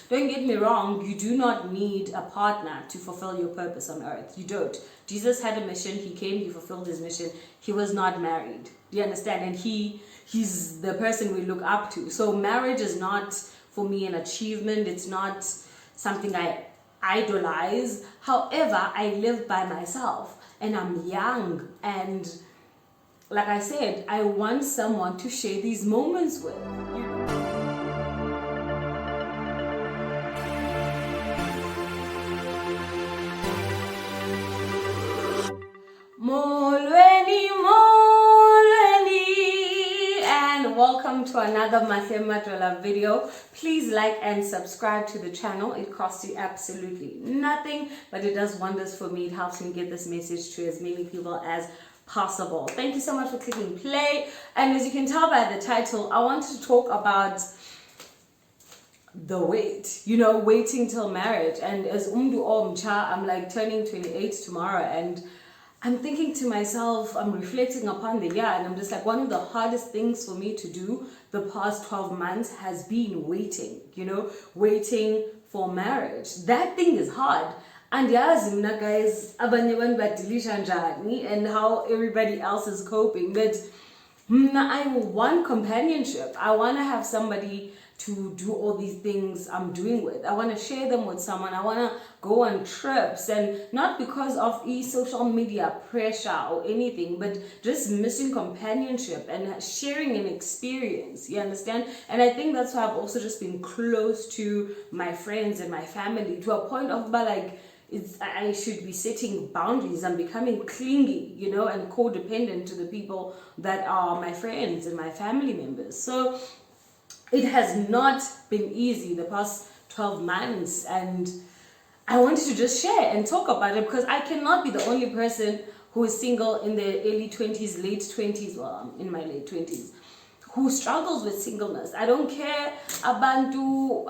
Don't get me wrong, you do not need a partner to fulfill your purpose on earth. You don't. Jesus had a mission. He came, he fulfilled his mission. He was not married. Do you understand? And he's the person we look up to. So marriage is not, for me, an achievement. It's not something I idolize. However, I live by myself and I'm young, and like I said, I want someone to share these moments with. Molweni, Molweni, and welcome to another Mahle video. Please like and subscribe to the channel. It costs you absolutely nothing, but it does wonders for me. It helps me get this message to as many people as possible. Thank you so much for clicking play. And as you can tell by the title, I want to talk about the wait, waiting till marriage. And as umdu omcha, I'm like turning 28 tomorrow, and I'm thinking to myself, I'm reflecting upon the year, and I'm just like, one of the hardest things for me to do the past 12 months has been waiting, waiting for marriage. That thing is hard. And yes, guys, and how everybody else is coping. But I want companionship. I want to have somebody to do all these things I'm doing with. I want to share them with someone. I want to go on trips, and not because of social media pressure or anything, but just missing companionship and sharing an experience. You understand? And I think that's why I've also just been close to my friends and my family, to a point of I should be setting boundaries. I'm becoming clingy, and codependent to the people that are my friends and my family members. So it has not been easy the past 12 months, and I wanted to just share and talk about it, because I cannot be the only person who is single in their early 20s, late 20s, well, I'm in my late 20s, who struggles with singleness. I don't care abantu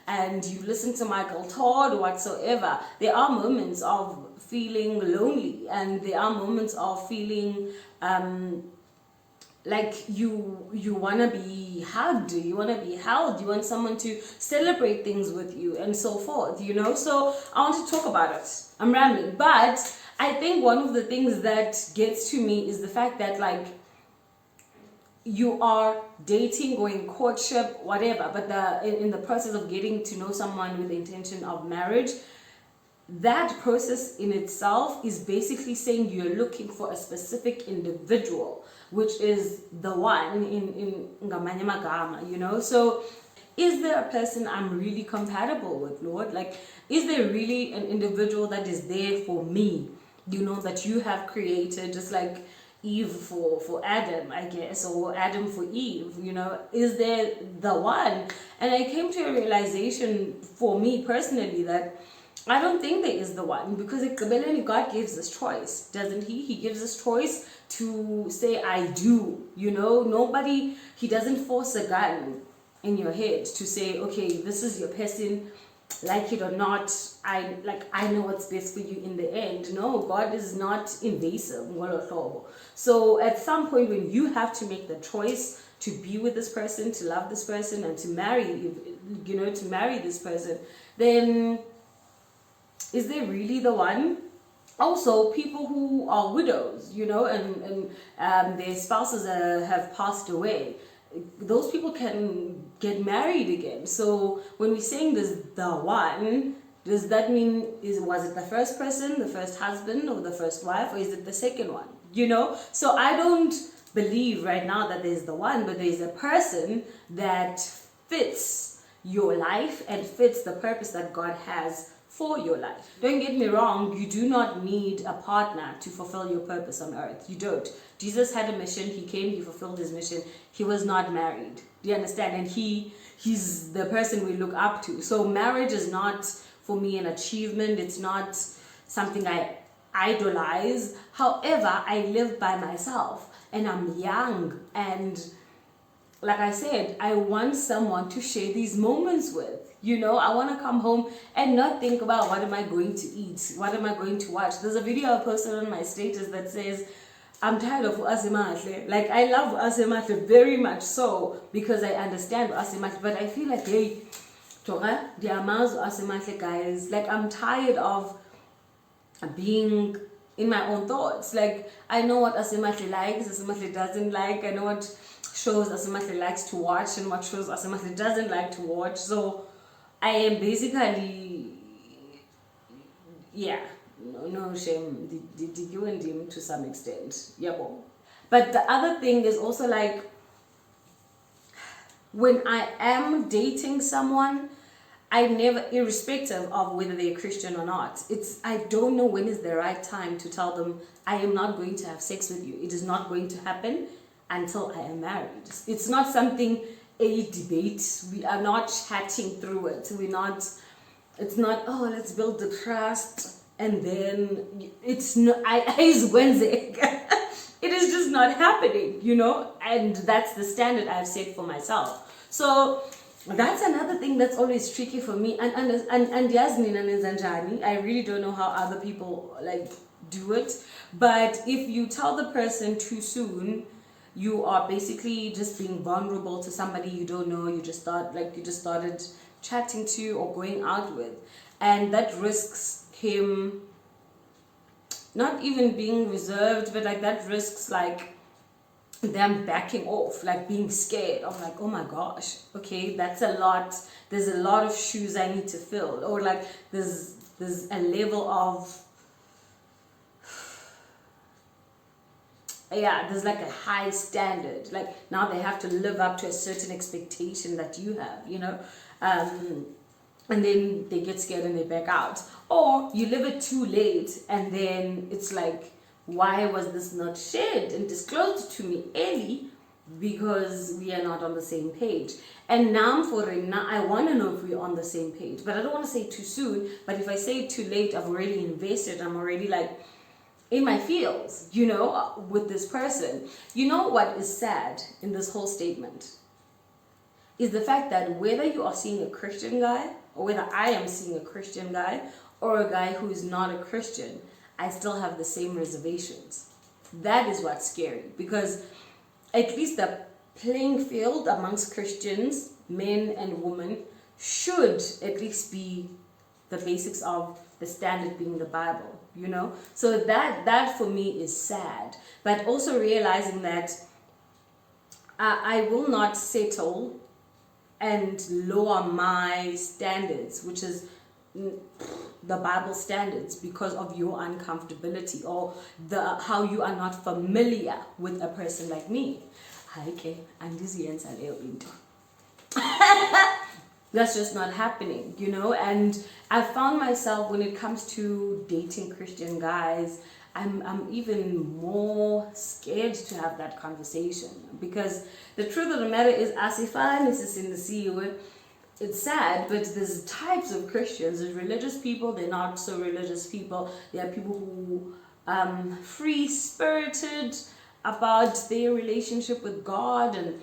and you listen to Michael Todd or whatsoever. There are moments of feeling lonely, and there are moments of feeling like you want to be hugged, you want to be held, you want someone to celebrate things with you, and so forth, So I want to talk about it. I'm rambling, but I think one of the things that gets to me is the fact that you are dating, going courtship, whatever, but in the process of getting to know someone with the intention of marriage, that process in itself is basically saying you're looking for a specific individual, which is the one in ngamanye magama, So is there a person I'm really compatible with, Lord? Is there really an individual that is there for me, that you have created, just like Eve for Adam, I guess, or Adam for Eve, is there the one? And I came to a realization for me personally that I don't think there is the one, because God gives us choice, doesn't he? He gives us choice to say, I do, nobody, he doesn't force a gun in your head to say, okay, this is your person, like it or not, I know what's best for you in the end. No, God is not invasive. So at some point when you have to make the choice to be with this person, to love this person, and to marry, to marry this person, then is there really the one? Also, people who are widows, and their spouses have passed away, those people can get married again. So when we're saying this the one, does that mean was it the first person, the first husband, or the first wife, or is it the second one? So I don't believe right now that there's the one, but there's a person that fits your life and fits the purpose that God has for your life. Don't get me wrong, you do not need a partner to fulfill your purpose on earth. You don't. Jesus had a mission. He came, he fulfilled his mission. He was not married. Do you understand? And he's the person we look up to. So marriage is not, for me, an achievement. It's not something I idolize. However, I live by myself, and I'm young, and like I said, I want someone to share these moments with. I want to come home and not think about what am I going to eat, what am I going to watch. There's a video I posted on my status that says, I'm tired of Mahle. Like, I love Mahle very much so because I understand Mahle, but I feel like, hey, Tora, the amounts of Mahle guys, like, I'm tired of being in my own thoughts. Like, I know what Mahle likes, Mahle doesn't like. I know what shows Mahle likes to watch and what shows Mahle doesn't like to watch. So I am basically, yeah, no shame. Did you and him to some extent? Yeah, bon. But the other thing is also like, when I am dating someone, I never, irrespective of whether they're Christian or not, I don't know when is the right time to tell them I am not going to have sex with you. It is not going to happen until I am married. It's not something, a debate. We are not chatting through it. It's not, oh, let's build the trust and then it's not, is Wednesday. It is just not happening, and that's the standard I've set for myself. So that's another thing that's always tricky for me. And Yasmin and Zanjani, I really don't know how other people like do it. But if you tell the person too soon, you are basically just being vulnerable to somebody you don't know. You just started chatting to or going out with, and that risks him not even being reserved, but like that risks like them backing off, like being scared. I'm like, oh my gosh, okay, that's a lot. There's a lot of shoes I need to fill, or like there's a level of, yeah, there's like a high standard. Like now they have to live up to a certain expectation that you have, and then they get scared and they back out. Or you live it too late, and then it's like, why was this not shared and disclosed to me early? Because we are not on the same page. And now for him, now I want to know if we're on the same page, but I don't want to say too soon. But if I say it too late, I've already invested. I'm already like in my feels, with this person. You know what is sad in this whole statement is the fact that whether you are seeing a Christian guy, or whether I am seeing a Christian guy, or a guy who is not a Christian, I still have the same reservations. That is what's scary, because at least the playing field amongst Christians, men and women, should at least be the basics of the standard being the Bible, So that for me is sad. But also realizing that I will not settle and lower my standards, which is the Bible standards, because of your uncomfortability or how you are not familiar with a person like me. Okay, andiziyenza leyo into. That's just not happening, and I found myself, when it comes to dating Christian guys, I'm even more scared to have that conversation, because the truth of the matter is, asifani sisindisiwe. It's sad, but there's types of Christians. There's religious people, they're not so religious people. There are people who free-spirited about their relationship with God, and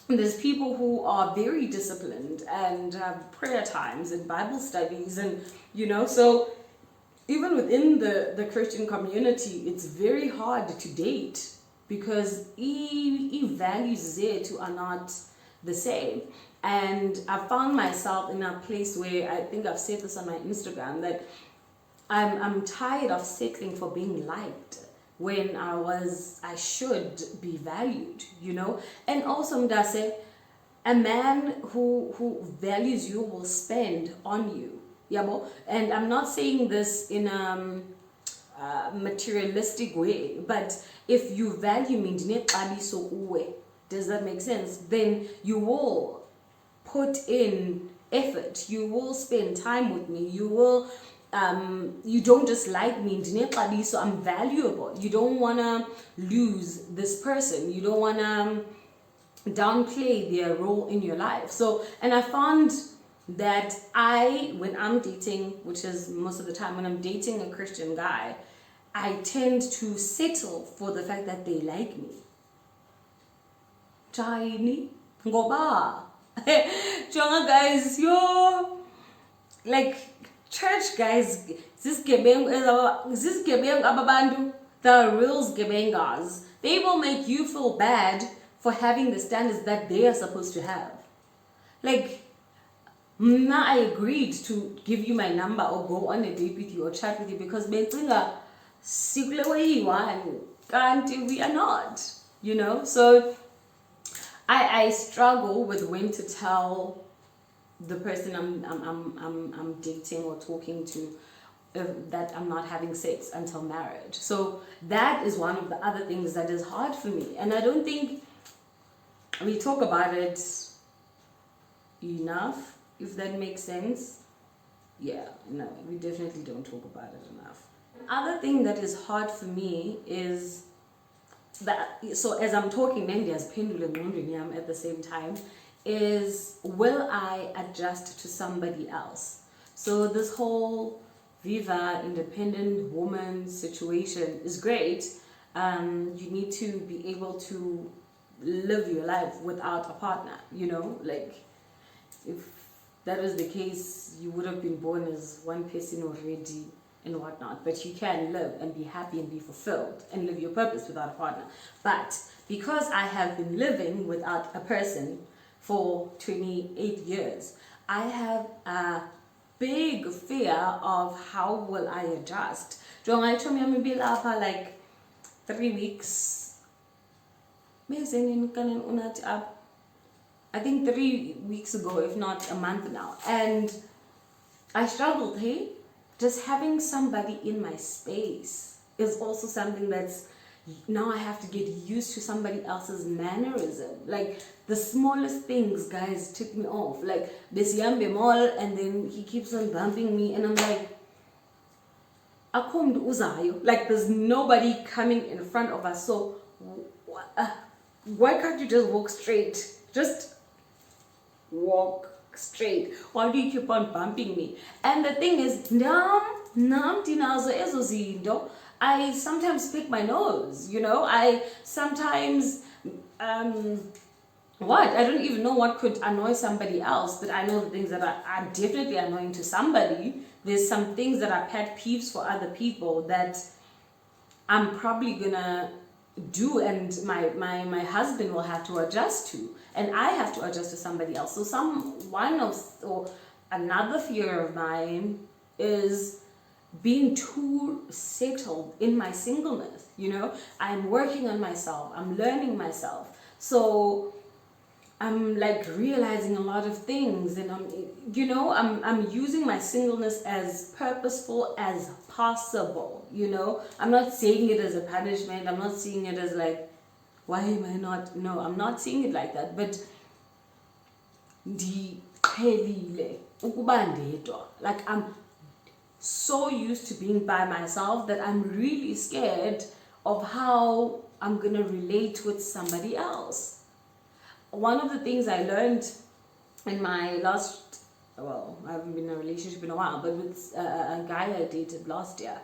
there's people who are very disciplined and have prayer times and Bible studies, and so even within the Christian community, it's very hard to date because values there too are not the same. And I found myself in a place where, I think I've said this on my Instagram, that I'm tired of settling for being liked when I should be valued, And also, Mdase, a man who values you will spend on you, yabo. And I'm not saying this in a materialistic way, but if you value me, does that make sense? Then you will put in effort, you will spend time with me, you will you don't just like me, so I'm valuable. You don't want to lose this person, you don't want to downplay their role in your life. So, and I found that when I'm dating, which is most of the time when I'm dating a Christian guy, I tend to settle for the fact that they like me. Tiny ngoba jonga guys, like church guys, this gebengu ababantu the real gebengas, they will make you feel bad for having the standards that they are supposed to have. Like, now I agreed to give you my number or go on a date with you or chat with you because bencinga sikule wayiwani kanti we are not, you know. So I struggle with when to tell the person I'm dating or talking to that I'm not having sex until marriage. So that is one of the other things that is hard for me, and I don't think we talk about it enough, if that makes sense. Yeah, no, we definitely don't talk about it enough. Other thing that is hard for me is that, so as I'm talking at the same time, is will I adjust to somebody else? So this whole Viva independent woman situation is great. You need to be able to live your life without a partner, you know, like if that was the case, you would have been born as one person already and whatnot, but you can live and be happy and be fulfilled and live your purpose without a partner. But because I have been living without a person for 28 years, I have a big fear of how will I adjust. I told me I'm like 3 weeks. I think 3 weeks ago, if not a month now, and I struggled. Hey, just having somebody in my space is also something that's now I have to get used to somebody else's mannerism. Like the smallest things, guys, took me off. Like this young bemol, and then he keeps on bumping me, and I'm like, like there's nobody coming in front of us. So why can't you just walk straight? Just walk straight. Why do you keep on bumping me? And the thing is, I sometimes pick my nose, you know. I sometimes I don't even know what could annoy somebody else, but I know the things that are definitely annoying to somebody. There's some things that are pet peeves for other people that I'm probably gonna do, and my husband will have to adjust to, and I have to adjust to somebody else. So another fear of mine is being too settled in my singleness. You know, I'm working on myself, I'm learning myself, so I'm like realizing a lot of things, and I'm using my singleness as purposeful as possible. You know, I'm not saying it as a punishment. I'm not seeing it as like, why am I not? No, I'm not seeing it like that. But like I'm so used to being by myself that I'm really scared of how I'm gonna relate with somebody else. One of the things I learned in my I haven't been in a relationship in a while, but with a guy I dated last year,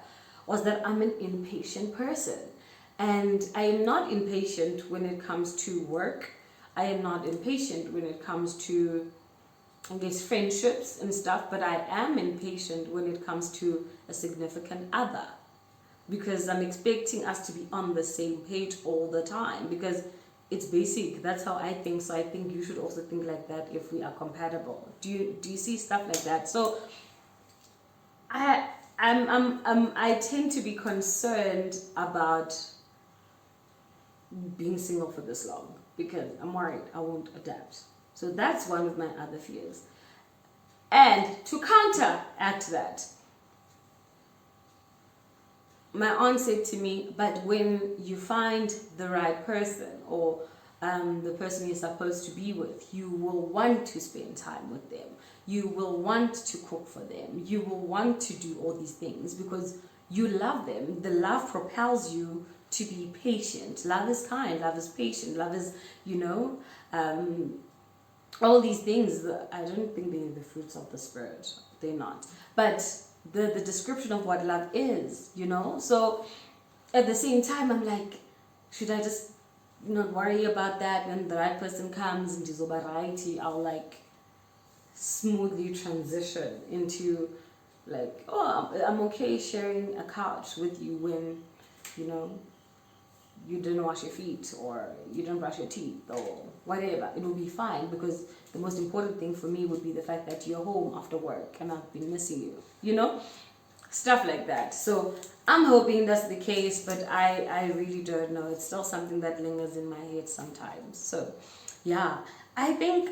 was that I'm an impatient person. And I am not impatient when it comes to work. I am not impatient when it comes to, I guess, friendships and stuff, but I am impatient when it comes to a significant other. Because I'm expecting us to be on the same page all the time. Because it's basic. That's how I think. So I think you should also think like that if we are compatible. Do you see stuff like that? So I tend to be concerned about being single for this long because I'm worried I won't adapt. So that's one of my other fears. And to counteract that, my aunt said to me, but when you find the right person or the person you're supposed to be with, you will want to spend time with them. You will want to cook for them. You will want to do all these things because you love them. The love propels you to be patient. Love is kind. Love is patient. Love is, all these things. I don't think they're the fruits of the spirit. They're not. But the description of what love is, so at the same time I'm like, should I just not worry about that? When the right person comes and is variety, I'll like smoothly transition into like, oh, I'm okay sharing a couch with you when you know, you didn't wash your feet or you didn't brush your teeth or whatever, it will be fine, because the most important thing for me would be the fact that you're home after work and I've been missing you, you know, stuff like that. So I'm hoping that's the case, but I really don't know. It's still something that lingers in my head sometimes. So yeah, I think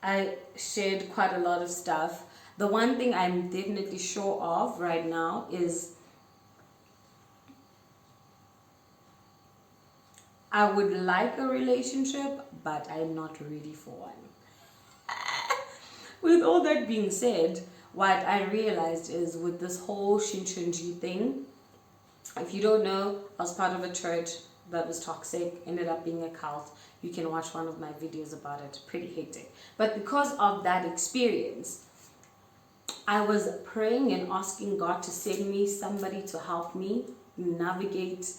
I shared quite a lot of stuff. The one thing I'm definitely sure of right now is I would like a relationship, but I'm not ready for one. With all that being said, what I realized is with this whole Shinchunji thing, if you don't know, I was part of a church that was toxic, ended up being a cult. You can watch one of my videos about it, pretty hectic. But because of that experience, I was praying and asking God to send me somebody to help me navigate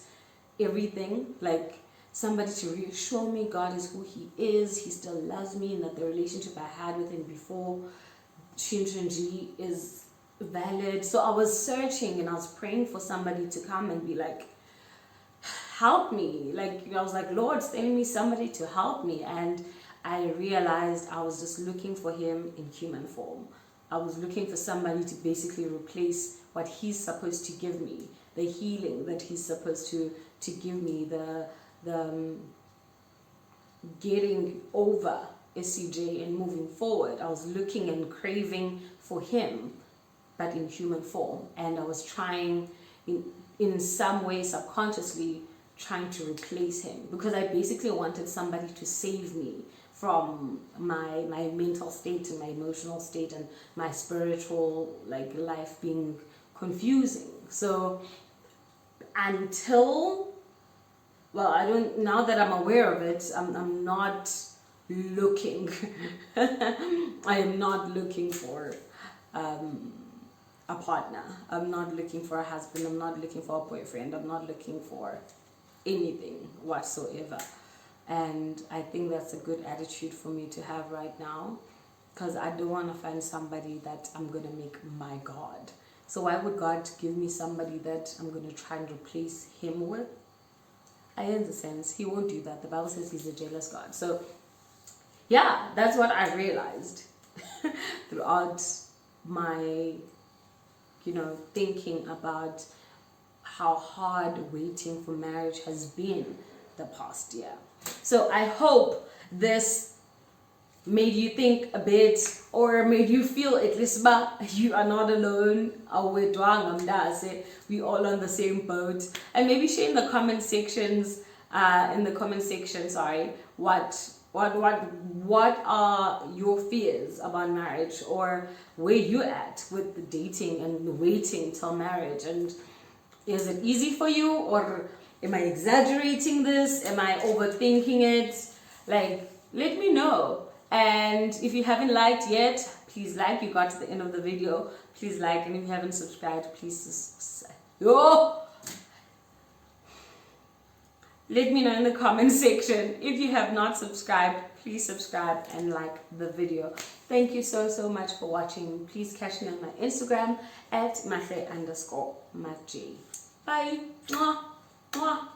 everything, like somebody to reassure me God is who He is, He still loves me, and that the relationship I had with Him before Shinchunji is valid. So I was searching and I was praying for somebody to come and be like, help me. Like, I was like, Lord, send me somebody to help me. And I realized I was just looking for Him in human form. I was looking for somebody to basically replace what He's supposed to give me, the healing that He's supposed to give me, the getting over SCJ and moving forward. I was looking and craving for Him, but in human form. And I was trying, in some way, subconsciously, trying to replace Him, because I basically wanted somebody to save me from my mental state and my emotional state and my spiritual life being confusing. So until, well, I don't, now that I'm aware of it, I'm not looking I am not looking for a partner. I'm not looking for a husband. I'm not looking for a boyfriend. I'm not looking for anything whatsoever. And I think that's a good attitude for me to have right now, because I don't want to find somebody that I'm going to make my God. So why would God give me somebody that I'm going to try and replace Him with? In the sense, He won't do that. The Bible says He's a jealous God. So yeah, that's what I realized throughout my, thinking about how hard waiting for marriage has been the past year. So I hope this made you think a bit, or made you feel at least you are not alone. We all on the same boat. And maybe share in the comment sections, what are your fears about marriage, or where you at with the dating and waiting till marriage, and is it easy for you, or am I exaggerating this? Am I overthinking it? Let me know. And if you haven't liked yet, please like. You got to the end of the video, please like. And if you haven't subscribed, please let me know in the comment section. If you have not subscribed, please subscribe and like the video. Thank you so much for watching. Please catch me on my Instagram at Mahle_Maj. Bye. Mwah. Mwah.